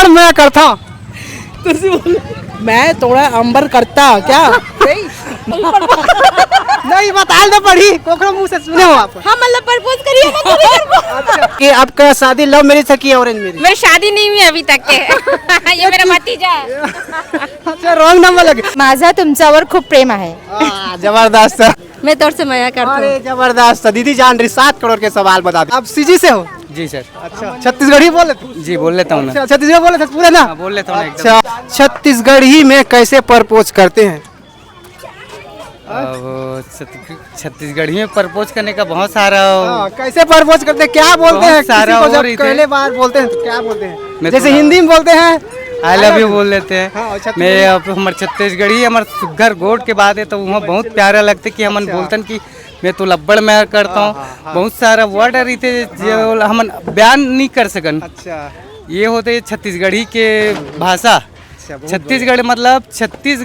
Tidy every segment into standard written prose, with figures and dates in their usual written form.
मैं करता मैं थोड़ा अंबर करता क्या नहीं बता दे पढ़ी कोकरो मुंह से सुने हो आप। हाँ मतलब प्रपोज करिए ना कभी करबो। अच्छा कि आपका शादी लव मैरिज था कि ऑरेंज मैरिज? मेरी शादी नहीं हुई अभी तक के। ये मेरा भतीजा है। अच्छा रॉन्ग नंबर लगे। माझा तुमच्यावर खूप प्रेम आहे। जबरदस्त। मैं तोर से माया करता हूँ। अरे जबरदस्त दीदी जान रही 7 करोड़ के सवाल बता दे। आप सीजी से हो? जी सर। अच्छा छत्तीसगढ़ी बोल लेते? जी बोल लेता हूँ ना। अच्छा छत्तीसगढ़ी बोल लेते पूरे ना? बोल लेता हूँ एकदम। अच्छा छत्तीसगढ़ी में कैसे प्रपोज करते हैं? अब छत्तीसगढ़ी में प्रपोज करने का बहुत सारा कैसे प्रपोज करते हैं क्या बोलते हैं? बहुत सारा किसी को और जब ही थे। पहले बार बोलते हैं तो क्या बोलते हैं? मैं जैसे थोड़ा- हिंदी में बोलते हैं आई लव यू बोल लेते हैं। हाँ, और छत्तीसगढ़ी- मैं अब हमारे छत्तीसगढ़ी हमारे सुघर गोट के बाद है तो वहाँ बहुत प्यारा लगता है कि हमन बोलतन कि मैं तो लब्बड़ में करता हूँ। बहुत सारा वर्ड रहते जो हमन बयान नहीं कर सकन। अच्छा ये होते छत्तीसगढ़ी के भाषा। छत्तीसगढ़ मतलब छत्तीस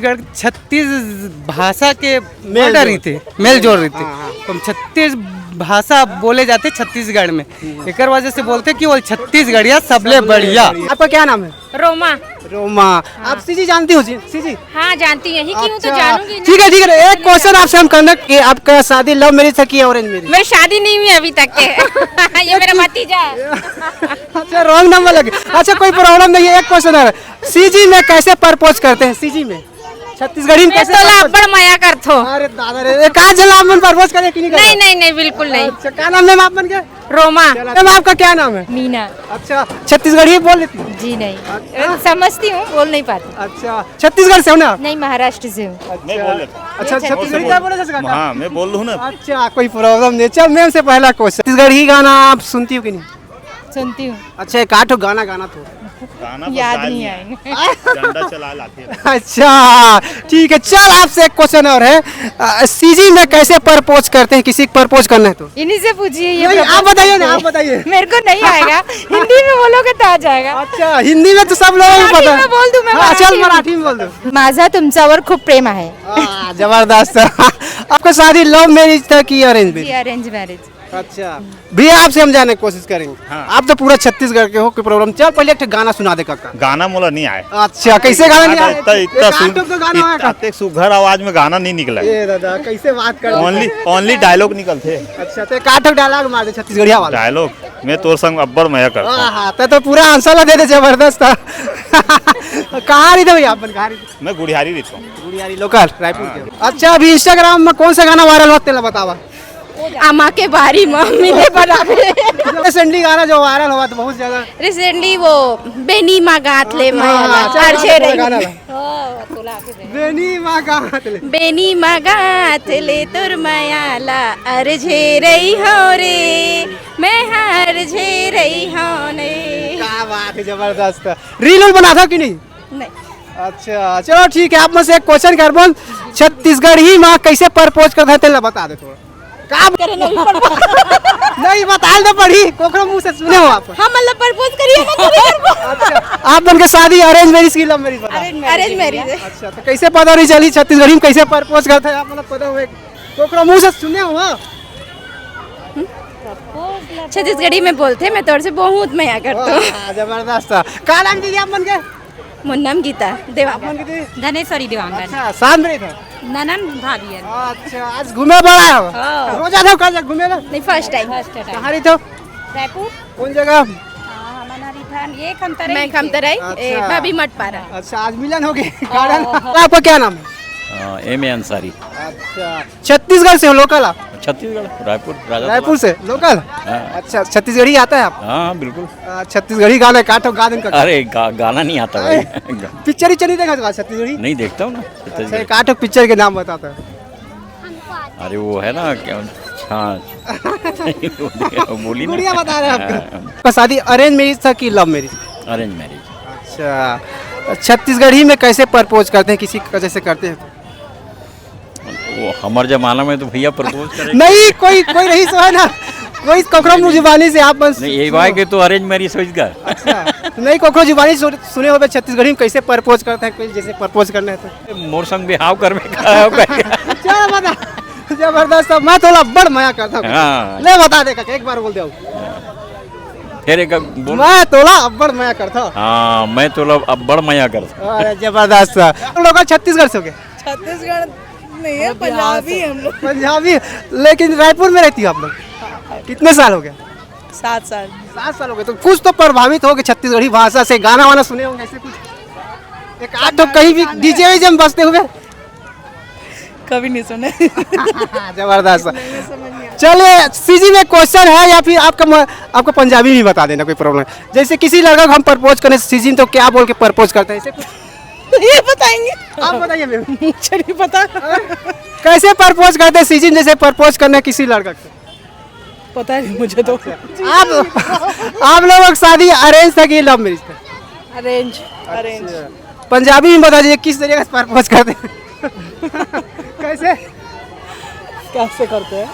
भाषा के वर्ड रहते मेल जोड़ रहते। तो छत्तीस भाषा बोले जाते छत्तीसगढ़ में एक वजह से बोलते कि वो छत्तीसगढ़िया सबले बढ़िया। आपका क्या नाम है? रोमा। रोमा। आप सीजी जानती हो सीजी? हाँ जानती है ही क्यों तो अच्छा, जानूंगी ना। ठीक है एक क्वेश्चन आपसे हम करना कि आपका शादी लव मैरिज था कि ऑरेंज मैरिज? मेरी शादी नहीं हुई अभी तक के। ये मेरा भतीजा है। अच्छा रॉन्ग नंबर लगे। अच्छा कोई प्रॉब्लम नहीं है। एक क्वेश्चन है सीजी में कैसे प्रपोज करते हैं? सीजी में छत्तीसगढ़ी में मैं कैसे तो propose- लब्बड़ माया करथो। अरे दादा रे कहा चला आप मन प्रपोज करे कि नहीं करे? नहीं नहीं नहीं बिल्कुल नहीं। अच्छा क्या नाम है आप मन के? रोमा। मैम आपका क्या नाम है? मीना। अच्छा छत्तीसगढ़ी बोल लेती हैं? जी नहीं समझती हूँ बोल नहीं पाती। अच्छा छत्तीसगढ़ से हो ना? नहीं महाराष्ट्र से हूँ। अच्छा छत्तीसगढ़ी क्या बोले थे? हाँ मैं बोल रहा हूँ ना। अच्छा कोई प्रॉब्लम नहीं। चल मैम से पहला क्वेश्चन छत्तीसगढ़ी गाना आप सुनती हो कि नहीं? सुनती हूँ। अच्छा एक आठ गाना गाना तो गाना बस याद डाल नहीं दिया। आएंगे। डंडा चला लाते हैं। अच्छा ठीक है। चल आपसे एक क्वेश्चन और है सीजी में कैसे प्रपोज करते हैं? किसी को प्रपोज करना है तो इन्हीं से पूछिए ये नहीं, आप बताइए ना आप बताइए। मेरे को नहीं आएगा। हिंदी में बोलोगे तो आ जाएगा। अच्छा हिंदी में तो सब लोगों को मराठी पता में बोल दूं मैं, हाँ, मराठी चल में। मराठी में बोल दो। माझा तुमच्यावर खूप प्रेम आहे। जबरदस्त। आपका शादी लव मैरिज था कि अरेंज मैरिज? Arrange marriage. अच्छा भैया आपसे हम जाने की कोशिश करेंगे। हाँ। आप तो पूरा छत्तीसगढ़ के हो कोई प्रॉब्लम? चल पहले एक गाना सुना दे काका। गाना मोला नहीं आए। अच्छा कैसे गाना नहीं आया? इतना एक आठ तो गाना है इतना सुघर आवाज में गाना नहीं निकला। ये दादा कैसे बात कर ओनली डायलॉग निकलते। अच्छा तो काटक डायलॉग मार दे छत्तीसगढ़िया वाला। डायलॉग मैं तोर संग अब्बर मया करता। हाँ तो पूरा आंसर ला दे दे जबरदस्त था। कहाँ रही थे भैया अपन? कहाँ रही थे? मैं गुड़ियारी रहता हूँ। गुड़ियारी लोकल रायपुर के। अच्छा अभी इंस्टाग्राम में कौन सा गाना वायरल होते बतावा? आमा के बारी में मिले बनावे। रिसेंटली गाना जो वायरल हुआ तो बहुत ज्यादा रिसेंटली वो बेनी मागात ले मायाला हाँ, चल, अर्जे रही। गाना ला। बेनी माँ गात ले। बेनी मागात ले तुर मायाला अर्जे रही हो रे मैं हार झे रही हो ने। क्या बात है जबरदस्त। रील बना था कि नहीं? नहीं अच्छा चलो ठीक है। आप मुझसे एक क्वेश्चन कर बोल छत्तीसगढ़ी माँ कैसे प्रपोज करते हैं तेला बता दे थोड़ा। का करे नहीं प्रपोज। नहीं बता दे पढ़ी कोकरो मुंह से सुने हो आप? हाँ मतलब प्रपोज करिए ना कभी करबो। अच्छा आप बन के शादी अरेंज मैरिज की लव मैरिज बता? Arrange marriage. अच्छा तो कैसे पता नहीं चली छत्तीसगढ़ी में कैसे प्रपोज करते हैं? आप मतलब पता हुए कोकरो मुंह से सुने हो? छत्तीसगढ़ी में बोलते मैं तोर से बहुत माया करता हूँ। जबरदस्त। का नाम दीदी आप बन के? मोर नाम गीता देवा। बन के दीदी? धनेश्वरी देवांगन। अच्छा शाम में था। ननन भाभी है। अच्छा आज घूमे बड़ा हो? हाँ। रोज आते हो कल घूमे ना? नहीं फर्स्ट टाइम। कहाँ रही तो? रायपुर। कौन जगह? मैं खमतराई अच्छा। भाभी मठ पारा। अच्छा आज मिलन हो गई गार्डन। आपका क्या नाम है? M A Ansari. अच्छा छत्तीसगढ़ से हो लोकल आप? छत्तीसगढ़ रायपुर रायपुर से लोकल? हाँ। अच्छा छत्तीसगढ़ी आता है आप? हाँ बिल्कुल। छत्तीसगढ़ी गाना काटो गार्डन का अरे गाना नहीं आता भाई। पिक्चर ही चली देखा छत्तीसगढ़ी? नहीं देखता हूँ ना अच्छा छत्तीसगढ़। काटो पिक्चर के नाम बताता है। अरे वो है ना क्या हाँ बोली गुड़िया ना। बता रहे हैं आपको। आपका शादी अरेंज मैरिज था कि लव मैरिज? Arrange marriage. अच्छा छत्तीसगढ़ी में कैसे प्रपोज करते हैं? किसी का जैसे करते हैं? वो हमारे जमाना में तो भैया प्रपोज करे। नहीं कोई रही सो है ना कोई कोकरो जुबानी से आप बस नहीं ये भाई के तो अरेंज मैरिज सोच गया। अच्छा नहीं कोकरो जुबानी सुने हो छत्तीसगढ़ी में कैसे प्रपोज करते हैं? कोई जैसे प्रपोज करना है तो मोर संग बिहाव कर में का क्या बता जबरदस्त। मैं थोड़ा बड़ मया करता हूँ। हाँ। ले बता दे एक बार बोल दे। फिर एक बोल। मैं तोला अब्बड़ मया करता। हाँ, मैं तो अब्बड़ मया करता। अरे जबरदस्त। हम लोग छत्तीसगढ़ से हो गए। छत्तीसगढ़ नहीं है, पंजाबी हम लोग। पंजाबी, लेकिन रायपुर में रहती हो आप लोग। कितने साल हो गए? 7 साल। 7 साल हो गए। तो कुछ तो प्रभावित हो गए छत्तीसगढ़ी भाषा से, गाना वाना सुने होंगे ऐसे कुछ? एक आध तो कहीं भी डीजे वीजे में बजते हुए? कभी नहीं सुने। जबरदस्त। चलिए सीजी में क्वेश्चन है, या फिर आपको पंजाबी भी बता देना, कोई प्रॉब्लम। जैसे किसी लड़का को हम प्रपोज करें सीजी में, तो क्या बोल के प्रपोज करते हैं ऐसे कुछ? ये बताएंगे। आप बताइए मैम। मुझे नहीं पता। कैसे प्रपोज करते हैं सीजी में, जैसे प्रपोज करना है किसी लड़का को? पता नहीं मुझे तो। आप लोगों की शादी अरेंज था कि लव मैरिज था? अरेंज। अरेंज। पंजाबी में बता दीजिए किस तरीके से प्रपोज करते हैं? कैसे? कैसे करते हैं?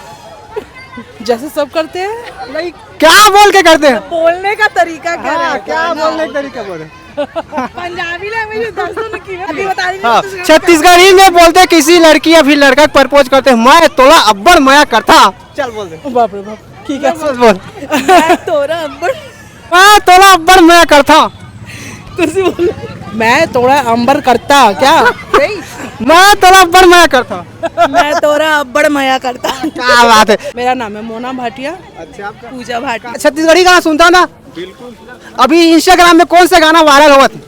जैसे सब करते हैं। नहीं, क्या बोल के करते हैं? बोलने का तरीका क्या हाँ, है? क्या बोलने का तरीका बोले? पंजाबी लैंग्वेज अभी बता रही हाँ, छत्तीसगढ़ी में बोलते हैं किसी लड़की या फिर लड़का प्रपोज करते हैं, मैं तोला अब्बड़ मया करता। चल बोल दे। बाप रे बाप। ठीक है, बोल। मैं तोरा अब्बड़। मैं तोला अब्बड़ मया करता। तुझसे बोल। मैं तोरा अंबर करता क्या? मैं तोला अब्बड़ मया करता। मैं तोरा अब्बड़ मया करता। क्या बात है। मेरा नाम है मोना भाटिया। अच्छा, आपका पूजा भाटिया। छत्तीसगढ़ी गाना सुनता हूं ना? बिल्कुल। अभी इंस्टाग्राम में कौन सा गाना वायरल हुआ था?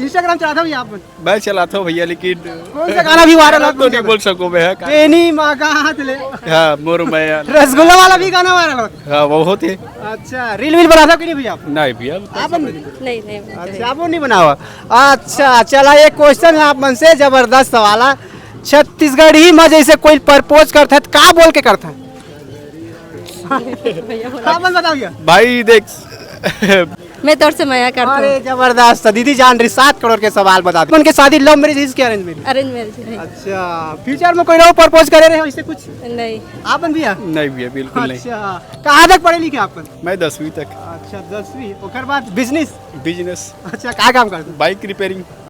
इंस्टाग्राम चलाता हूँ आप? मैं चलाता हूँ भैया, लेकिन कौन सा गाना भी वायरल तो नहीं बोल सकूँ मैं। बेनी माँ का हाथ ले। हाँ, मोर मैं। रसगुल्ला वाला भी गाना वायरल होता। हाँ, वो होते। अच्छा, रील वील बनाता कि नहीं भैया आप? नहीं भैया। आप नहीं नहीं अच्छा, आप वो नहीं बना हुआ। अच्छा चला, एक क्वेश्चन है आप मन से, जबरदस्त सवाल है। छत्तीसगढ़ी में जैसे कोई प्रपोज करता है तो क्या बोल के करता है? आप बताओ भैया। भाई देख। मैं तोर से मया करता अरे हूँ। जबरदस्त, दीदी जान रही 7 करोड़ के सवाल बता दी। उनके शादी लव मैरिज की अरेंज मैरिज? अरेंज मैरिज है। अच्छा, फ्यूचर में कोई लोग प्रपोज करे रहे हो इससे कुछ? नहीं। आप भैया? नहीं भैया, बिल्कुल नहीं। अच्छा, कहाँ तक पढ़े लिखे आप? मैं 10वीं तक। अच्छा 10वीं, उसके बाद बिजनेस? बिजनेस। अच्छा, क्या काम करते हैं? Bike repairing.